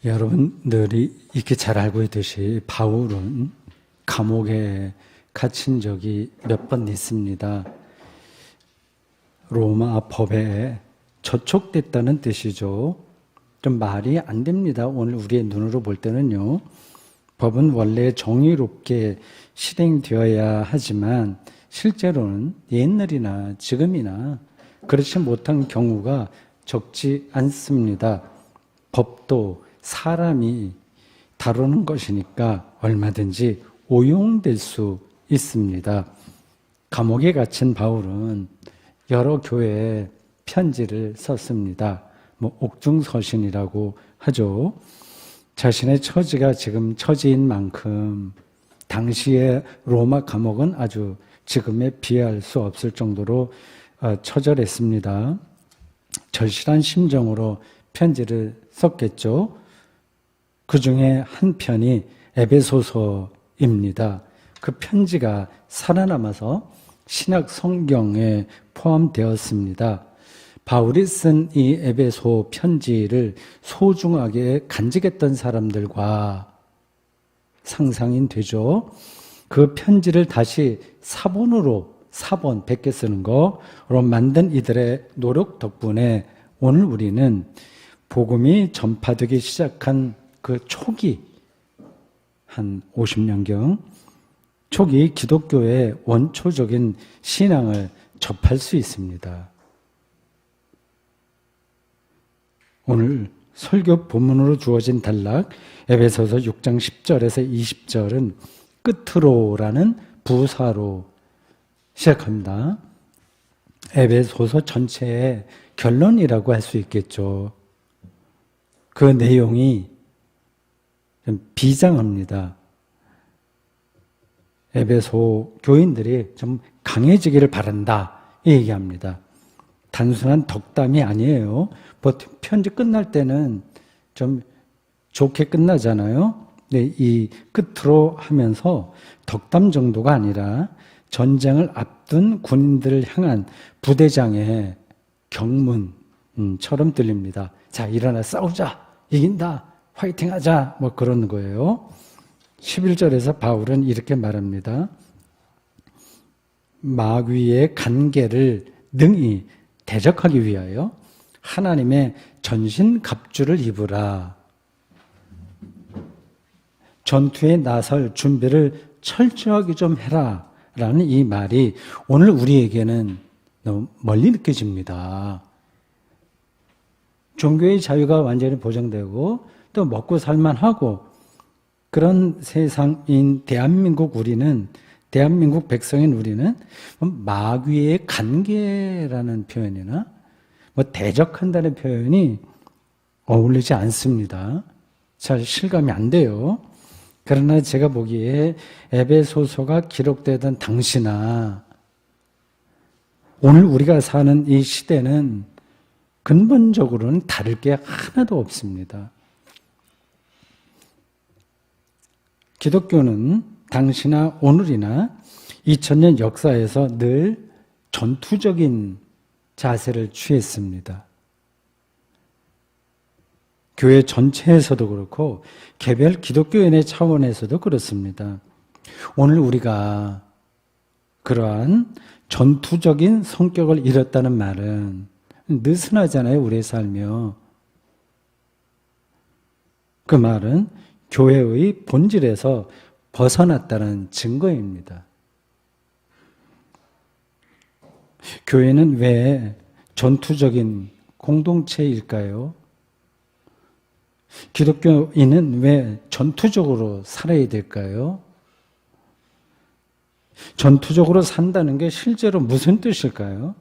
여러분들이 이렇게 잘 알고 있듯이 바울은 감옥에 갇힌 적이 몇 번 있습니다. 로마 법에 저촉됐다는 뜻이죠. 좀 말이 안 됩니다. 오늘 우리의 눈으로 볼 때는요. 법은 원래 정의롭게 실행되어야 하지만 실제로는 옛날이나 지금이나 그렇지 못한 경우가 적지 않습니다. 법도 사람이 다루는 것이니까 얼마든지 오용될 수 있습니다. 감옥에 갇힌 바울은 여러 교회에 편지를 썼습니다. 옥중서신이라고 하죠. 자신의 처지가 지금 처지인 만큼 당시의 로마 감옥은 아주 지금에 비할 수 없을 정도로 처절했습니다. 절실한 심정으로 편지를 썼겠죠. 그 중에 한 편이 에베소서입니다. 그 편지가 살아남아서 신약 성경에 포함되었습니다. 바울이 쓴 이 에베소 편지를 소중하게 간직했던 사람들과 상상이 되죠. 그 편지를 다시 사본 100개 쓰는 거로 만든 이들의 노력 덕분에 오늘 우리는 복음이 전파되기 시작한 그 초기, 한 50년경, 초기 기독교의 원초적인 신앙을 접할 수 있습니다. 오늘 설교 본문으로 주어진 단락, 에베소서 6장 10절에서 20절은 끝으로라는 부사로 시작합니다. 에베소서 전체의 결론이라고 할 수 있겠죠. 그 내용이 좀 비장합니다. 에베소 교인들이 좀 강해지기를 바란다 이 얘기합니다. 단순한 덕담이 아니에요. 보통 편지 끝날 때는 좀 좋게 끝나잖아요. 근데 이 끝으로 하면서 덕담 정도가 아니라 전쟁을 앞둔 군인들을 향한 부대장의 경문처럼 들립니다. 자, 일어나 싸우자, 이긴다, 화이팅하자, 그러는 거예요. 11절에서 바울은 이렇게 말합니다. 마귀의 간계를 능히 대적하기 위하여 하나님의 전신갑주를 입으라. 전투에 나설 준비를 철저하게 좀 해라 라는 이 말이 오늘 우리에게는 너무 멀리 느껴집니다. 종교의 자유가 완전히 보장되고 또 먹고 살만하고 그런 세상인 대한민국 백성인 우리는 마귀의 관계라는 표현이나 대적한다는 표현이 어울리지 않습니다. 잘 실감이 안 돼요. 그러나 제가 보기에 에베소서가 기록되던 당시나 오늘 우리가 사는 이 시대는 근본적으로는 다를 게 하나도 없습니다. 기독교는 당시나 오늘이나 2000년 역사에서 늘 전투적인 자세를 취했습니다. 교회 전체에서도 그렇고 개별 기독교인의 차원에서도 그렇습니다. 오늘 우리가 그러한 전투적인 성격을 잃었다는 말은 느슨하잖아요, 우리의 삶이요. 그 말은 교회의 본질에서 벗어났다는 증거입니다. 교회는 왜 전투적인 공동체일까요? 기독교인은 왜 전투적으로 살아야 될까요? 전투적으로 산다는 게 실제로 무슨 뜻일까요?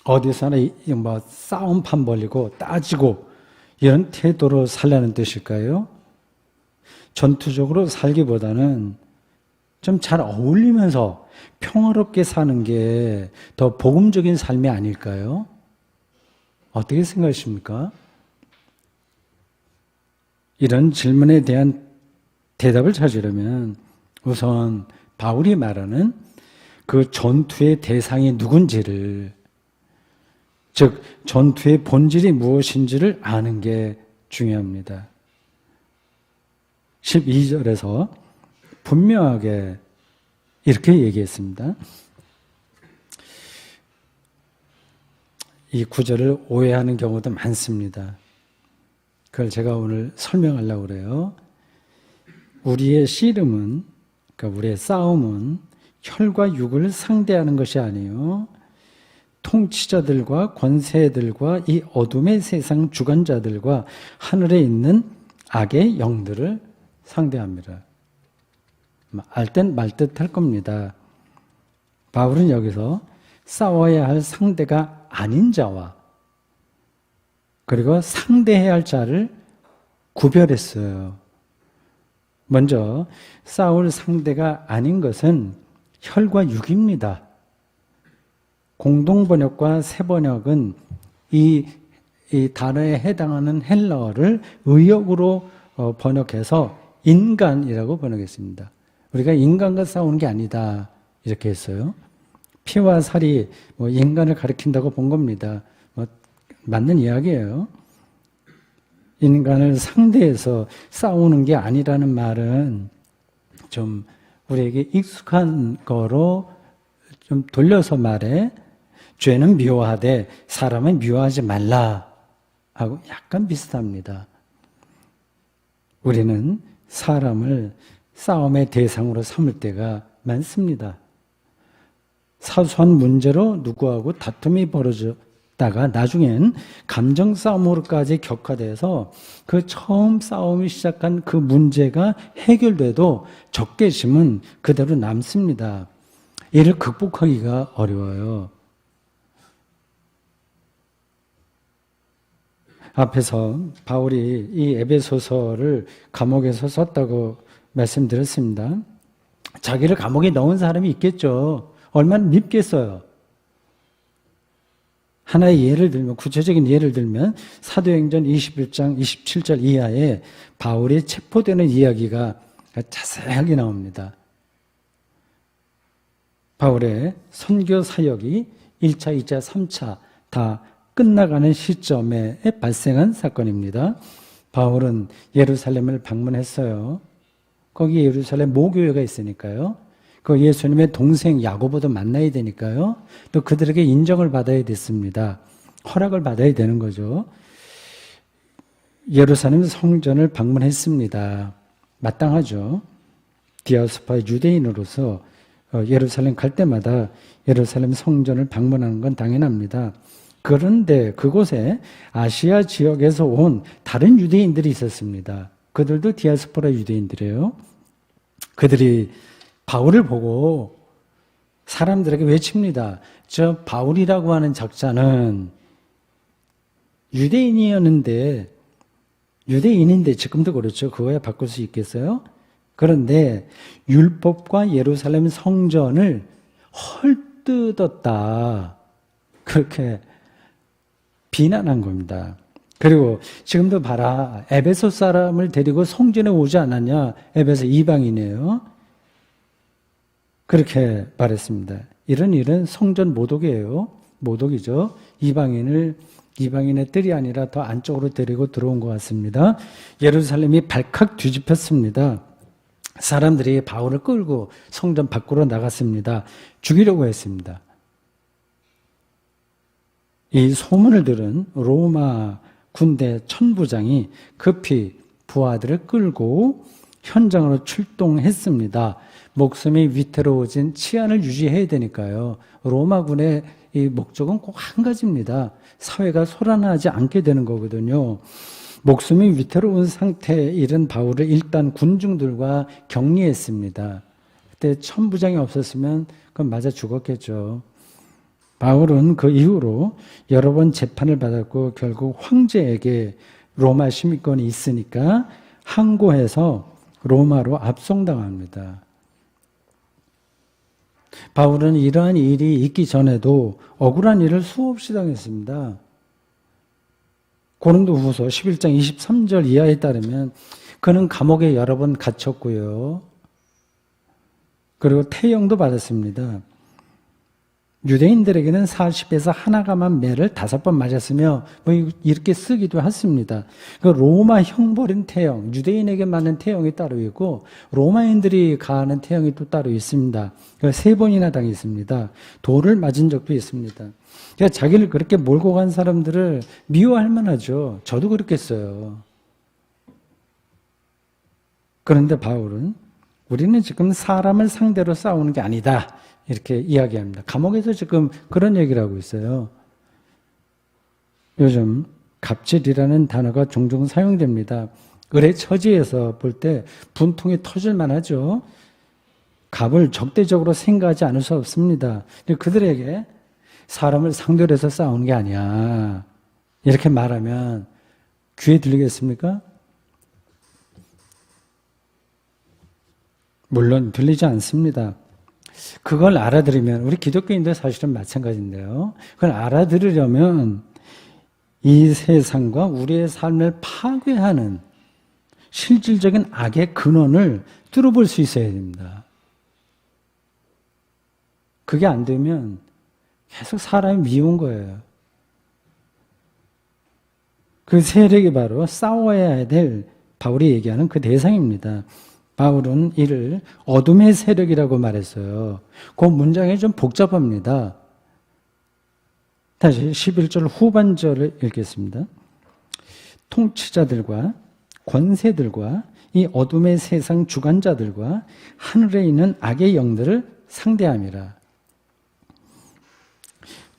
어디서나 싸움판 벌리고 따지고 이런 태도로 살라는 뜻일까요? 전투적으로 살기보다는 좀 잘 어울리면서 평화롭게 사는 게 더 복음적인 삶이 아닐까요? 어떻게 생각하십니까? 이런 질문에 대한 대답을 찾으려면 우선 바울이 말하는 그 전투의 대상이 누군지를 즉 전투의 본질이 무엇인지를 아는 게 중요합니다. 12절에서 분명하게 이렇게 얘기했습니다. 이 구절을 오해하는 경우도 많습니다. 그걸 제가 오늘 설명하려고 그래요. 우리의 씨름은, 그러니까 우리의 싸움은 혈과 육을 상대하는 것이 아니에요. 통치자들과 권세들과 이 어둠의 세상 주관자들과 하늘에 있는 악의 영들을 상대합니다. 알 땐 말 듯 할 겁니다. 바울은 여기서 싸워야 할 상대가 아닌 자와 그리고 상대해야 할 자를 구별했어요. 먼저 싸울 상대가 아닌 것은 혈과 육입니다. 공동번역과 새번역은 이 단어에 해당하는 헬라어를 의역으로 번역해서 인간이라고 번역했습니다. 우리가 인간과 싸우는 게 아니다 이렇게 했어요. 피와 살이 인간을 가리킨다고 본 겁니다. 맞는 이야기예요. 인간을 상대해서 싸우는 게 아니라는 말은 좀 우리에게 익숙한 거로 좀 돌려서 말해 죄는 미워하되 사람은 미워하지 말라 하고 약간 비슷합니다. 우리는 사람을 싸움의 대상으로 삼을 때가 많습니다. 사소한 문제로 누구하고 다툼이 벌어졌다가 나중엔 감정 싸움으로까지 격화돼서 그 처음 싸움이 시작한 그 문제가 해결돼도 적개심은 그대로 남습니다. 이를 극복하기가 어려워요. 앞에서 바울이 이 에베소서를 감옥에서 썼다고 말씀드렸습니다. 자기를 감옥에 넣은 사람이 있겠죠. 얼마나 밉겠어요. 하나의 예를 들면, 구체적인 예를 들면 사도행전 21장 27절 이하에 바울이 체포되는 이야기가 자세하게 나옵니다. 바울의 선교 사역이 1차, 2차, 3차 다 끝나가는 시점에 발생한 사건입니다. 바울은 예루살렘을 방문했어요. 거기 예루살렘 모교회가 있으니까요. 그 예수님의 동생 야고보도 만나야 되니까요. 또 그들에게 인정을 받아야 됐습니다. 허락을 받아야 되는 거죠. 예루살렘 성전을 방문했습니다. 마땅하죠. 디아스포라 유대인으로서 예루살렘 갈 때마다 예루살렘 성전을 방문하는 건 당연합니다. 그런데 그곳에 아시아 지역에서 온 다른 유대인들이 있었습니다. 그들도 디아스포라 유대인들이에요. 그들이 바울을 보고 사람들에게 외칩니다. 저 바울이라고 하는 작자는 유대인인데 지금도 그렇죠. 그거야 바꿀 수 있겠어요? 그런데 율법과 예루살렘 성전을 헐뜯었다. 그렇게 비난한 겁니다. 그리고 지금도 봐라. 에베소 사람을 데리고 성전에 오지 않았냐? 에베소 이방인이에요. 그렇게 말했습니다. 이런 일은 성전 모독이에요. 모독이죠. 이방인의 뜰이 아니라 더 안쪽으로 데리고 들어온 것 같습니다. 예루살렘이 발칵 뒤집혔습니다. 사람들이 바울을 끌고 성전 밖으로 나갔습니다. 죽이려고 했습니다. 이 소문을 들은 로마 군대 천부장이 급히 부하들을 끌고 현장으로 출동했습니다. 목숨이 위태로워진 치안을 유지해야 되니까요. 로마군의 이 목적은 꼭 한 가지입니다. 사회가 소란하지 않게 되는 거거든요. 목숨이 위태로운 상태에 이른 바울을 일단 군중들과 격리했습니다. 그때 천부장이 없었으면 그건 맞아 죽었겠죠. 바울은 그 이후로 여러 번 재판을 받았고 결국 황제에게 로마 시민권이 있으니까 항고해서 로마로 압송당합니다. 바울은 이러한 일이 있기 전에도 억울한 일을 수없이 당했습니다. 고린도후서 11장 23절 이하에 따르면 그는 감옥에 여러 번 갇혔고요. 그리고 태형도 받았습니다. 유대인들에게는 40에서 하나가만 매를 5번 맞았으며 뭐 이렇게 쓰기도 했습니다. 그 로마 형벌인 태형, 유대인에게 맞는 태형이 따로 있고 로마인들이 가하는 태형이 또 따로 있습니다. 3번이나 당했습니다. 돌을 맞은 적도 있습니다. 그러니까 자기를 그렇게 몰고 간 사람들을 미워할 만하죠. 저도 그렇겠어요. 그런데 바울은 우리는 지금 사람을 상대로 싸우는 게 아니다. 이렇게 이야기합니다. 감옥에서 지금 그런 얘기를 하고 있어요. 요즘 갑질이라는 단어가 종종 사용됩니다. 을의 처지에서 볼 때 분통이 터질 만하죠. 갑을 적대적으로 생각하지 않을 수 없습니다. 그들에게 사람을 상대로 해서 싸우는 게 아니야. 이렇게 말하면 귀에 들리겠습니까? 물론 들리지 않습니다. 그걸 알아들으면 우리 기독교인도 사실은 마찬가지인데요. 그걸 알아들으려면 이 세상과 우리의 삶을 파괴하는 실질적인 악의 근원을 뚫어볼 수 있어야 됩니다. 그게 안 되면 계속 사람이 미운 거예요. 그 세력이 바로 싸워야 될 바울이 얘기하는 그 대상입니다. 바울은 이를 어둠의 세력이라고 말했어요. 그 문장이 좀 복잡합니다. 다시 11절 후반절을 읽겠습니다. 통치자들과 권세들과 이 어둠의 세상 주관자들과 하늘에 있는 악의 영들을 상대함이라.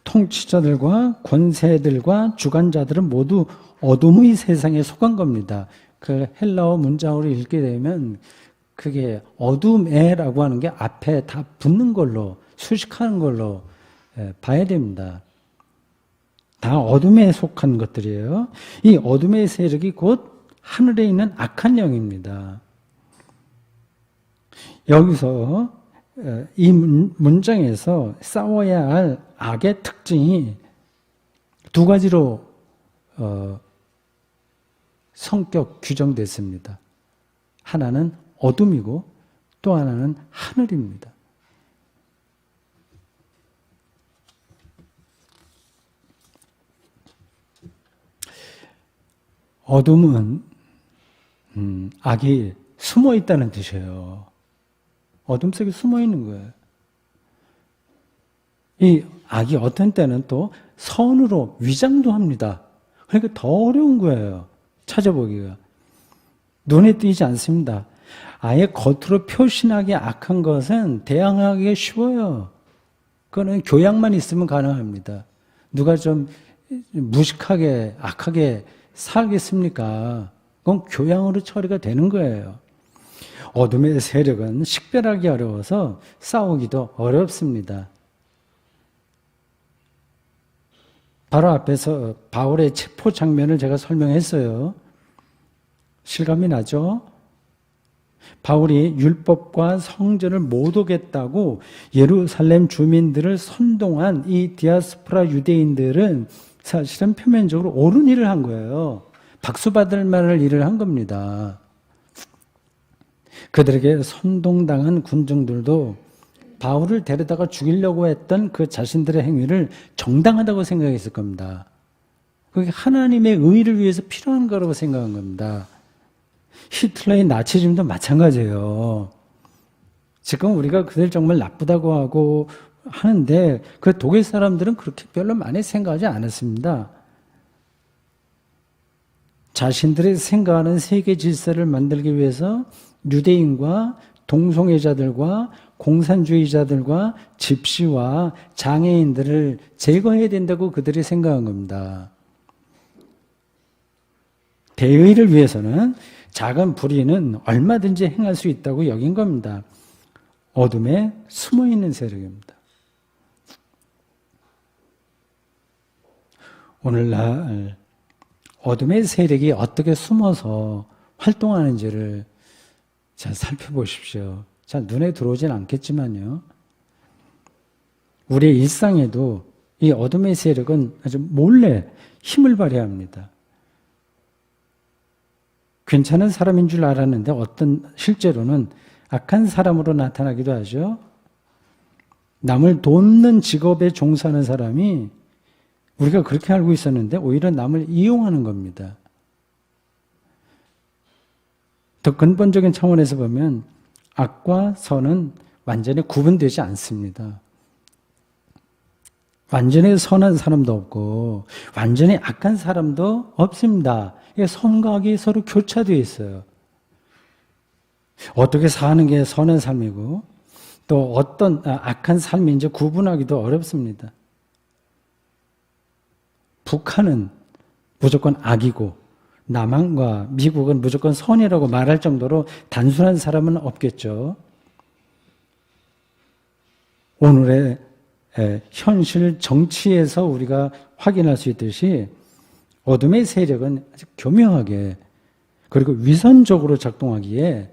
통치자들과 권세들과 주관자들은 모두 어둠의 세상에 속한 겁니다. 그 헬라어 문장으로 읽게 되면 그게 어둠에라고 하는 게 앞에 다 붙는 걸로 수식하는 걸로 봐야 됩니다. 다 어둠에 속한 것들이에요. 이 어둠의 세력이 곧 하늘에 있는 악한 영입니다. 여기서 이 문장에서 싸워야 할 악의 특징이 2가지로 성격 규정됐습니다. 하나는 어둠이고 또 하나는 하늘입니다. 어둠은 악이 숨어 있다는 뜻이에요. 어둠 속에 숨어 있는 거예요. 이 악이 어떤 때는 또 선으로 위장도 합니다. 그러니까 더 어려운 거예요. 찾아보기가. 눈에 띄지 않습니다. 아예 겉으로 표신하기 악한 것은 대항하기 쉬워요. 그거는 교양만 있으면 가능합니다. 누가 좀 무식하게 악하게 살겠습니까? 그건 교양으로 처리가 되는 거예요. 어둠의 세력은 식별하기 어려워서 싸우기도 어렵습니다. 바로 앞에서 바울의 체포 장면을 제가 설명했어요. 실감이 나죠? 바울이 율법과 성전을 못 오겠다고 예루살렘 주민들을 선동한 이 디아스포라 유대인들은 사실은 표면적으로 옳은 일을 한 거예요. 박수 받을 만한 일을 한 겁니다. 그들에게 선동당한 군중들도 바울을 데려다가 죽이려고 했던 그 자신들의 행위를 정당하다고 생각했을 겁니다. 그게 하나님의 의를 위해서 필요한 거라고 생각한 겁니다. 히틀러의 나치즘도 마찬가지예요. 지금 우리가 그들 정말 나쁘다고 하고 하는데 그 독일 사람들은 그렇게 별로 많이 생각하지 않았습니다. 자신들이 생각하는 세계 질서를 만들기 위해서 유대인과 동성애자들과 공산주의자들과 집시와 장애인들을 제거해야 된다고 그들이 생각한 겁니다. 대의를 위해서는 작은 불의는 얼마든지 행할 수 있다고 여긴 겁니다. 어둠에 숨어있는 세력입니다. 오늘날 어둠의 세력이 어떻게 숨어서 활동하는지를 잘 살펴보십시오. 잘 눈에 들어오진 않겠지만요. 우리의 일상에도 이 어둠의 세력은 아주 몰래 힘을 발휘합니다. 괜찮은 사람인 줄 알았는데 실제로는 악한 사람으로 나타나기도 하죠. 남을 돕는 직업에 종사하는 사람이 우리가 그렇게 알고 있었는데 오히려 남을 이용하는 겁니다. 더 근본적인 차원에서 보면 악과 선은 완전히 구분되지 않습니다. 완전히 선한 사람도 없고 완전히 악한 사람도 없습니다. 선과 악이 서로 교차되어 있어요. 어떻게 사는 게 선한 삶이고 또 어떤 악한 삶인지 구분하기도 어렵습니다. 북한은 무조건 악이고 남한과 미국은 무조건 선이라고 말할 정도로 단순한 사람은 없겠죠. 오늘의 현실 정치에서 우리가 확인할 수 있듯이 어둠의 세력은 아주 교묘하게 그리고 위선적으로 작동하기에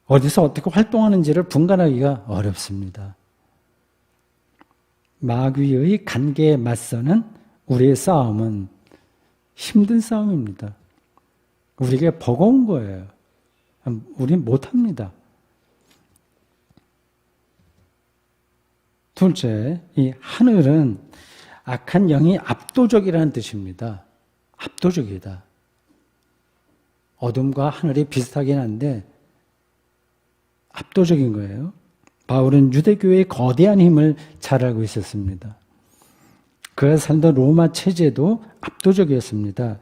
어디서 어떻게 활동하는지를 분간하기가 어렵습니다. 마귀의 관계에 맞서는 우리의 싸움은 힘든 싸움입니다. 우리에게 버거운 거예요. 우린 못합니다. 둘째, 이 하늘은 악한 영이 압도적이라는 뜻입니다. 압도적이다. 어둠과 하늘이 비슷하긴 한데 압도적인 거예요. 바울은 유대교회의 거대한 힘을 잘 알고 있었습니다. 그가 살던 로마 체제도 압도적이었습니다.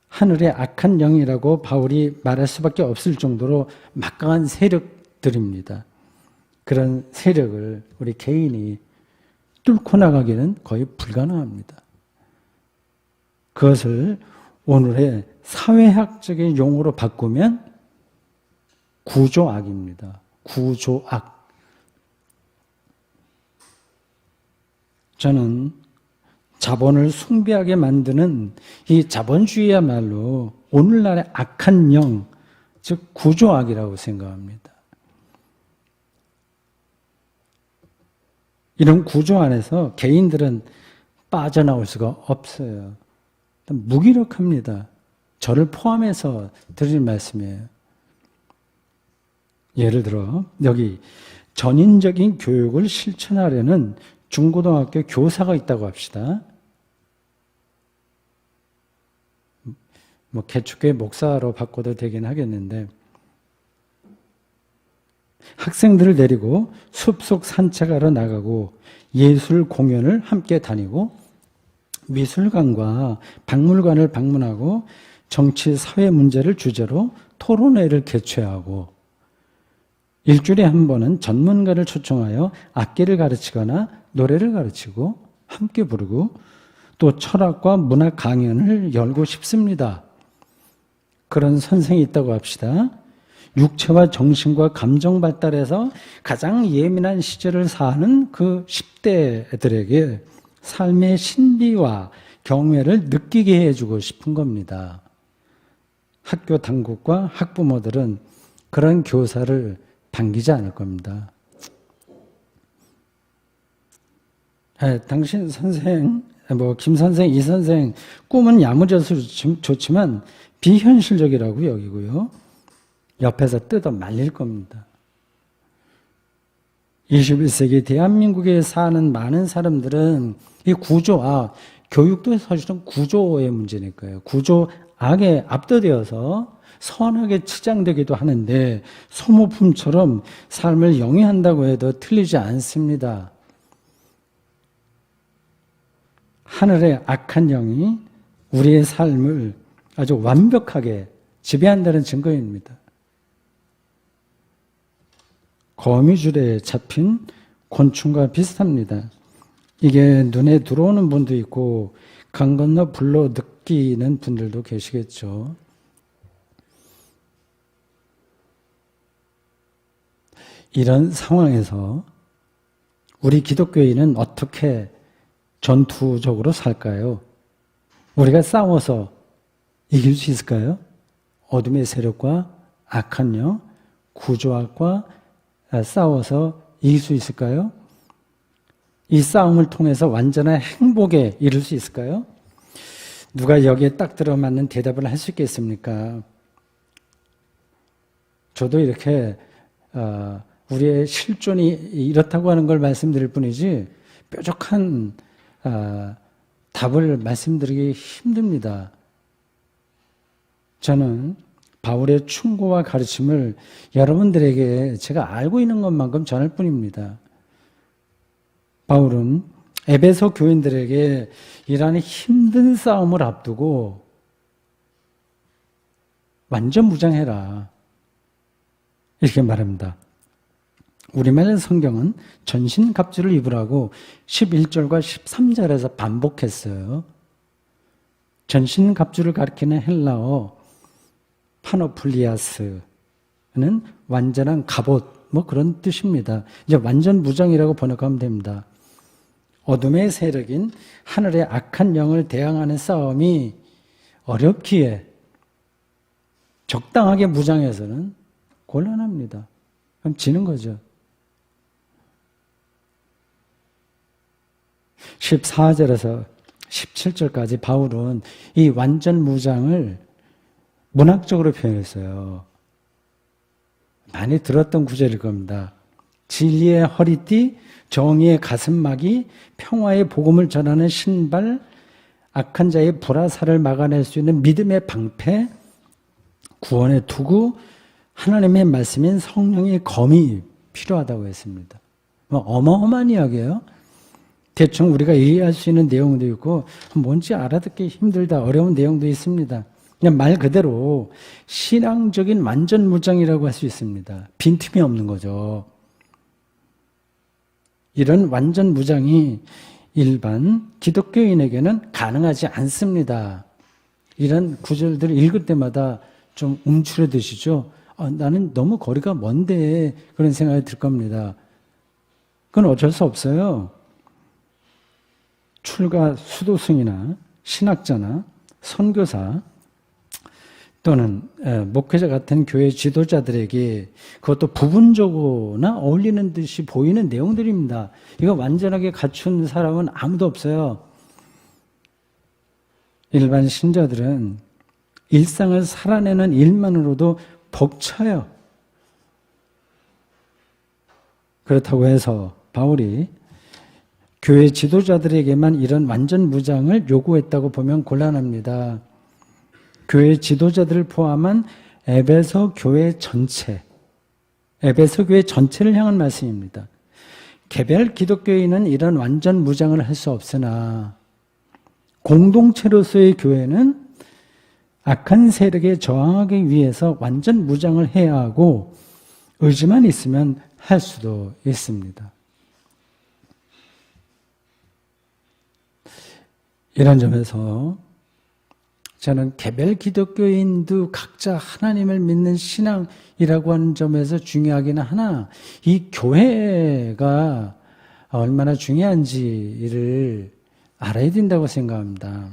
하늘의 악한 영이라고 바울이 말할 수밖에 없을 정도로 막강한 세력들입니다. 그런 세력을 우리 개인이 뚫고 나가기는 거의 불가능합니다. 그것을 오늘의 사회학적인 용어로 바꾸면 구조악입니다. 구조악. 저는 자본을 숭배하게 만드는 이 자본주의야말로 오늘날의 악한 영, 즉 구조악이라고 생각합니다. 이런 구조 안에서 개인들은 빠져나올 수가 없어요. 무기력합니다. 저를 포함해서 드릴 말씀이에요. 예를 들어 여기 전인적인 교육을 실천하려는 중고등학교 교사가 있다고 합시다. 개축교회 목사로 바꿔도 되긴 하겠는데 학생들을 데리고 숲속 산책하러 나가고 예술 공연을 함께 다니고 미술관과 박물관을 방문하고 정치 사회 문제를 주제로 토론회를 개최하고 일주일에 한 번은 전문가를 초청하여 악기를 가르치거나 노래를 가르치고 함께 부르고 또 철학과 문학 강연을 열고 싶습니다. 그런 선생이 있다고 합시다. 육체와 정신과 감정 발달에서 가장 예민한 시절을 사는 그 10대들에게 삶의 신비와 경외를 느끼게 해주고 싶은 겁니다. 학교 당국과 학부모들은 그런 교사를 반기지 않을 겁니다. 당신 선생, 김 선생, 이 선생 꿈은 야무져서 좋지만 비현실적이라고 여기고요. 옆에서 뜯어 말릴 겁니다. 21세기 대한민국에 사는 많은 사람들은 이 구조악, 교육도 사실은 구조의 문제니까요. 구조악에 압도되어서 선하게 치장되기도 하는데 소모품처럼 삶을 영위한다고 해도 틀리지 않습니다. 하늘의 악한 영이 우리의 삶을 아주 완벽하게 지배한다는 증거입니다. 거미줄에 잡힌 곤충과 비슷합니다. 이게 눈에 들어오는 분도 있고 강 건너 불러 느끼는 분들도 계시겠죠. 이런 상황에서 우리 기독교인은 어떻게 전투적으로 살까요? 우리가 싸워서 이길 수 있을까요? 어둠의 세력과 악한 영, 구조악과 싸워서 이길 수 있을까요? 이 싸움을 통해서 완전한 행복에 이를 수 있을까요? 누가 여기에 딱 들어맞는 대답을 할 수 있겠습니까? 저도 이렇게 우리의 실존이 이렇다고 하는 걸 말씀드릴 뿐이지 뾰족한 답을 말씀드리기 힘듭니다. 저는 바울의 충고와 가르침을 여러분들에게 제가 알고 있는 것만큼 전할 뿐입니다. 바울은 에베소 교인들에게 이러한 힘든 싸움을 앞두고 완전 무장해라 이렇게 말합니다. 우리말 성경은 전신갑주를 입으라고 11절과 13절에서 반복했어요. 전신갑주를 가리키는 헬라어 파노플리아스는 완전한 갑옷 뭐 그런 뜻입니다. 이제 완전 무장이라고 번역하면 됩니다. 어둠의 세력인 하늘의 악한 영을 대항하는 싸움이 어렵기에 적당하게 무장해서는 곤란합니다. 그럼 지는 거죠. 14절에서 17절까지 바울은 이 완전 무장을 문학적으로 표현했어요. 많이 들었던 구절일 겁니다. 진리의 허리띠, 정의의 가슴막이, 평화의 복음을 전하는 신발, 악한 자의 불화살을 막아낼 수 있는 믿음의 방패, 구원의 투구, 하나님의 말씀인 성령의 검이 필요하다고 했습니다. 어마어마한 이야기예요. 대충 우리가 이해할 수 있는 내용도 있고 뭔지 알아듣기 힘들다 어려운 내용도 있습니다. 그냥 말 그대로 신앙적인 완전 무장이라고 할 수 있습니다. 빈틈이 없는 거죠. 이런 완전 무장이 일반 기독교인에게는 가능하지 않습니다. 이런 구절들을 읽을 때마다 좀 움츠러드시죠? 나는 너무 거리가 먼데 그런 생각이 들 겁니다. 그건 어쩔 수 없어요. 출가 수도승이나 신학자나 선교사 또는 목회자 같은 교회 지도자들에게 그것도 부분적으로나 어울리는 듯이 보이는 내용들입니다. 이거 완전하게 갖춘 사람은 아무도 없어요. 일반 신자들은 일상을 살아내는 일만으로도 벅차요. 그렇다고 해서 바울이 교회 지도자들에게만 이런 완전 무장을 요구했다고 보면 곤란합니다. 교회 지도자들을 포함한 에베소 교회 전체, 에베소 교회 전체를 향한 말씀입니다. 개별 기독교인은 이런 완전 무장을 할 수 없으나 공동체로서의 교회는 악한 세력에 저항하기 위해서 완전 무장을 해야 하고 의지만 있으면 할 수도 있습니다. 이런 점에서 저는 개별 기독교인도 각자 하나님을 믿는 신앙이라고 하는 점에서 중요하기는 하나 이 교회가 얼마나 중요한지를 알아야 된다고 생각합니다.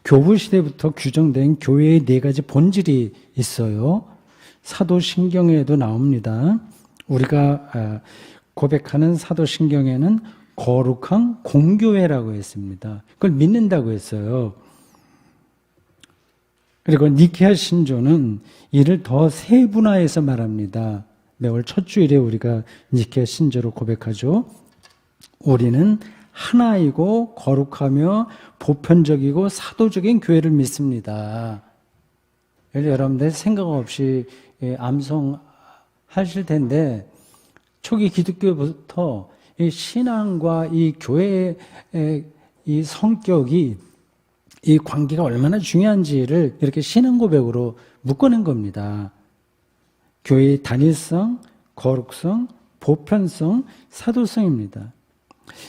교부 시대부터 규정된 교회의 4가지 본질이 있어요. 사도신경에도 나옵니다. 우리가 고백하는 사도신경에는 거룩한 공교회라고 했습니다. 그걸 믿는다고 했어요. 그리고 니케아 신조는 이를 더 세분화해서 말합니다. 매월 첫 주일에 우리가 니케아 신조로 고백하죠. 우리는 하나이고 거룩하며 보편적이고 사도적인 교회를 믿습니다. 여러분들 생각 없이 암송하실 텐데 초기 기독교부터 이 신앙과 이 교회의 이 성격이 이 관계가 얼마나 중요한지를 이렇게 신앙 고백으로 묶어낸 겁니다. 교회의 단일성, 거룩성, 보편성, 사도성입니다.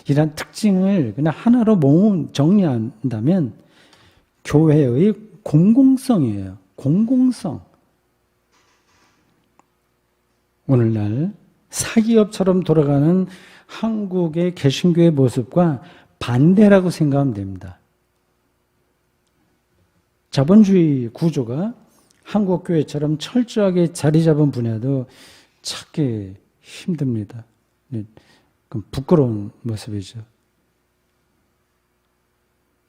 이런 특징을 그냥 하나로 정리한다면 교회의 공공성이에요. 공공성. 오늘날 사기업처럼 돌아가는 한국의 개신교의 모습과 반대라고 생각하면 됩니다. 자본주의 구조가 한국 교회처럼 철저하게 자리 잡은 분야도 찾기 힘듭니다. 그럼 부끄러운 모습이죠.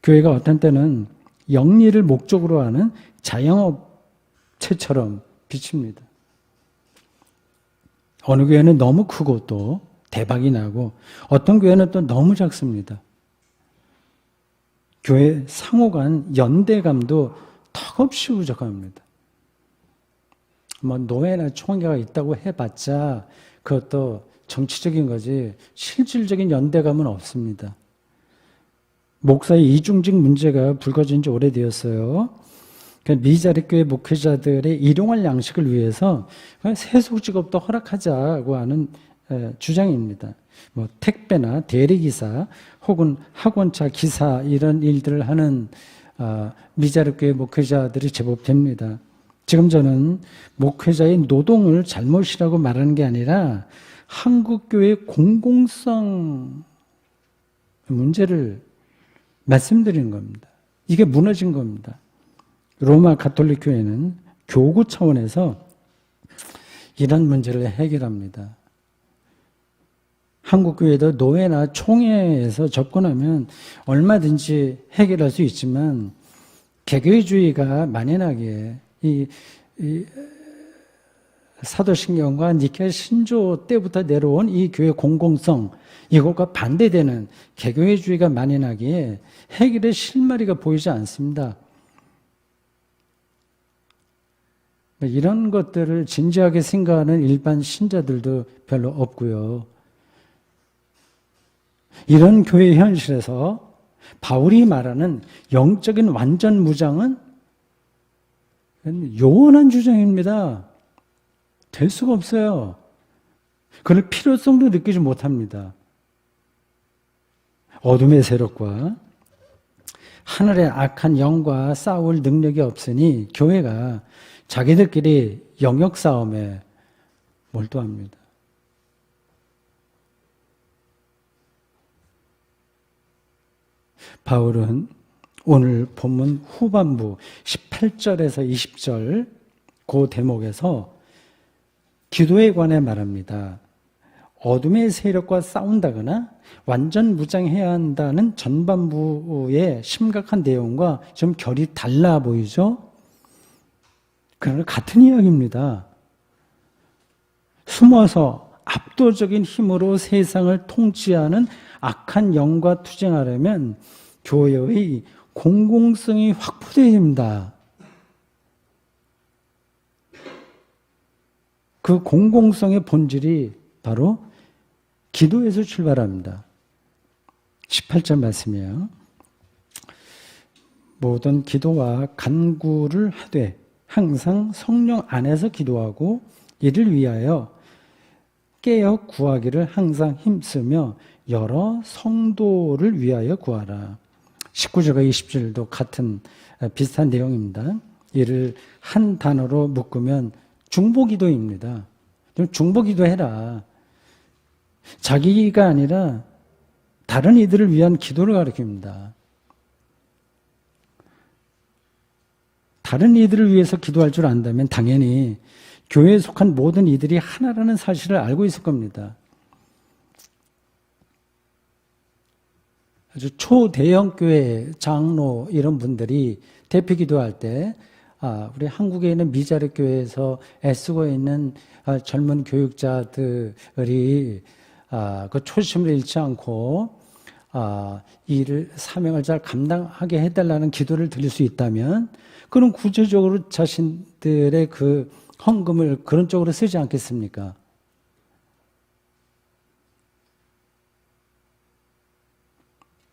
교회가 어떤 때는 영리를 목적으로 하는 자영업체처럼 비칩니다. 어느 교회는 너무 크고 또 대박이 나고 어떤 교회는 또 너무 작습니다. 교회 상호간 연대감도 턱없이 부족합니다. 뭐 노회나 총회가 있다고 해봤자 그것도 정치적인 거지 실질적인 연대감은 없습니다. 목사의 이중직 문제가 불거진 지 오래되었어요. 미자립교회 목회자들의 일용할 양식을 위해서 세속직업도 허락하자고 하는 주장입니다. 뭐 택배나 대리기사 혹은 학원차 기사 이런 일들을 하는 미자립교회 목회자들이 제법 됩니다. 지금 저는 목회자의 노동을 잘못이라고 말하는 게 아니라 한국교회의 공공성 문제를 말씀드리는 겁니다. 이게 무너진 겁니다. 로마 가톨릭 교회는 교구 차원에서 이런 문제를 해결합니다. 한국교회도 노회나 총회에서 접근하면 얼마든지 해결할 수 있지만 개교회주의가 만연하게 이 사도신경과 니케아 신조 때부터 내려온 이 교회 공공성 이것과 반대되는 개교회주의가 만연하기에 해결의 실마리가 보이지 않습니다. 이런 것들을 진지하게 생각하는 일반 신자들도 별로 없고요. 이런 교회 현실에서 바울이 말하는 영적인 완전 무장은 요원한 주장입니다. 될 수가 없어요. 그럴 필요성도 느끼지 못합니다. 어둠의 세력과 하늘의 악한 영과 싸울 능력이 없으니 교회가 자기들끼리 영역 싸움에 몰두합니다. 바울은 오늘 본문 후반부 18절에서 20절 그 대목에서 기도에 관해 말합니다. 어둠의 세력과 싸운다거나 완전 무장해야 한다는 전반부의 심각한 내용과 좀 결이 달라 보이죠? 그러나 같은 이야기입니다. 숨어서 압도적인 힘으로 세상을 통치하는 악한 영과 투쟁하려면 교회의 공공성이 확보되어야 됩니다. 그 공공성의 본질이 바로 기도에서 출발합니다. 18절 말씀이에요. 모든 기도와 간구를 하되 항상 성령 안에서 기도하고 이를 위하여 깨어 구하기를 항상 힘쓰며 여러 성도를 위하여 구하라. 19절과 20절도 같은 비슷한 내용입니다. 이를 한 단어로 묶으면 중보기도입니다. 좀 중보기도해라. 자기가 아니라 다른 이들을 위한 기도를 가리킵니다. 다른 이들을 위해서 기도할 줄 안다면 당연히 교회에 속한 모든 이들이 하나라는 사실을 알고 있을 겁니다. 아주 초대형 교회 장로 이런 분들이 대피 기도할 때 우리 한국에 있는 미자립 교회에서 애쓰고 있는 젊은 교육자들이 그 초심을 잃지 않고 일을 사명을 잘 감당하게 해달라는 기도를 드릴 수 있다면 그런 구체적으로 자신들의 그 헌금을 그런 쪽으로 쓰지 않겠습니까?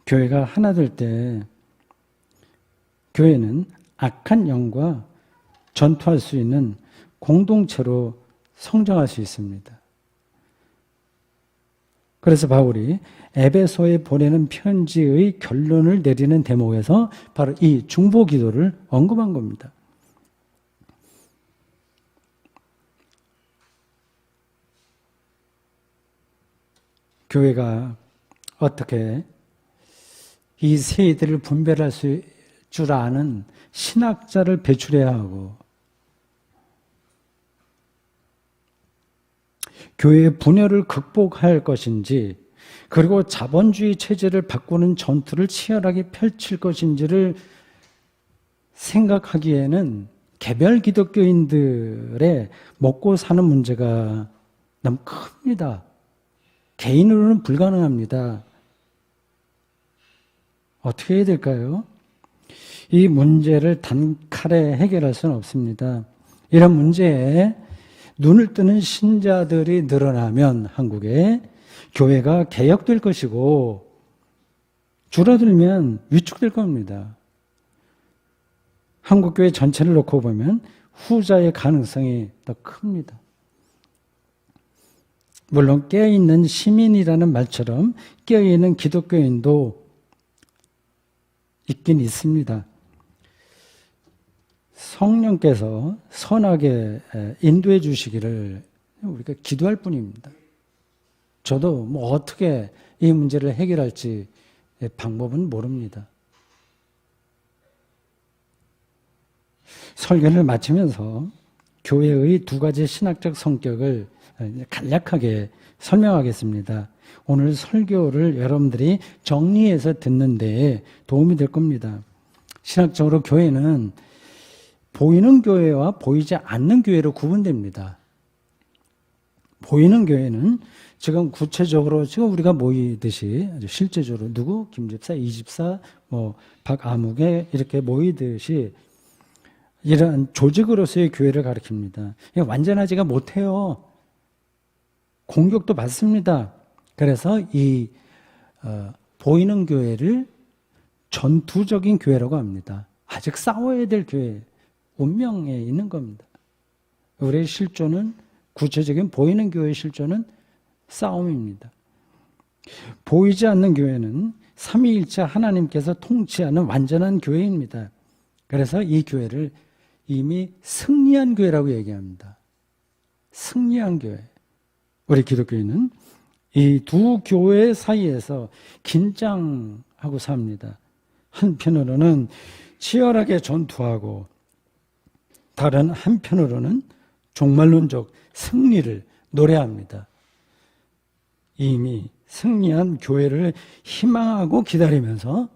교회가 하나 될 때 교회는 악한 영과 전투할 수 있는 공동체로 성장할 수 있습니다. 그래서 바울이 에베소에 보내는 편지의 결론을 내리는 대목에서 바로 이 중보 기도를 언급한 겁니다. 교회가 어떻게 이 세대를 분별할 줄 아는 신학자를 배출해야 하고 교회의 분열을 극복할 것인지 그리고 자본주의 체제를 바꾸는 전투를 치열하게 펼칠 것인지를 생각하기에는 개별 기독교인들의 먹고 사는 문제가 너무 큽니다. 개인으로는 불가능합니다. 어떻게 해야 될까요? 이 문제를 단칼에 해결할 수는 없습니다. 이런 문제에 눈을 뜨는 신자들이 늘어나면 한국에 교회가 개혁될 것이고 줄어들면 위축될 겁니다. 한국교회 전체를 놓고 보면 후자의 가능성이 더 큽니다. 물론 깨어있는 시민이라는 말처럼 깨어있는 기독교인도 있긴 있습니다. 성령께서 선하게 인도해 주시기를 우리가 기도할 뿐입니다. 저도 뭐 어떻게 이 문제를 해결할지 방법은 모릅니다. 설교를 마치면서 교회의 두 가지 신학적 성격을 간략하게 설명하겠습니다. 오늘 설교를 여러분들이 정리해서 듣는 데 도움이 될 겁니다. 신학적으로 교회는 보이는 교회와 보이지 않는 교회로 구분됩니다. 보이는 교회는 지금 구체적으로 지금 우리가 모이듯이 실제적으로 누구? 김집사, 이집사, 박아무개 이렇게 모이듯이 이런 조직으로서의 교회를 가리킵니다. 완전하지가 못해요. 공격도 받습니다. 그래서 이 보이는 교회를 전투적인 교회라고 합니다. 아직 싸워야 될 교회, 운명에 있는 겁니다. 우리의 실존은 구체적인 보이는 교회의 실존은 싸움입니다. 보이지 않는 교회는 삼위일체 하나님께서 통치하는 완전한 교회입니다. 그래서 이 교회를 이미 승리한 교회라고 얘기합니다. 승리한 교회. 우리 기독교인은 이 두 교회 사이에서 긴장하고 삽니다. 한편으로는 치열하게 전투하고 다른 한편으로는 종말론적 승리를 노래합니다. 이미 승리한 교회를 희망하고 기다리면서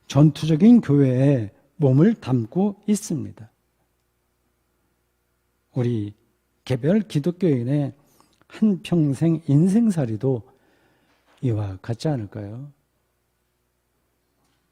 전투적인 교회에 몸을 담고 있습니다. 우리 개별 기독교인의 한평생 인생살이도 이와 같지 않을까요?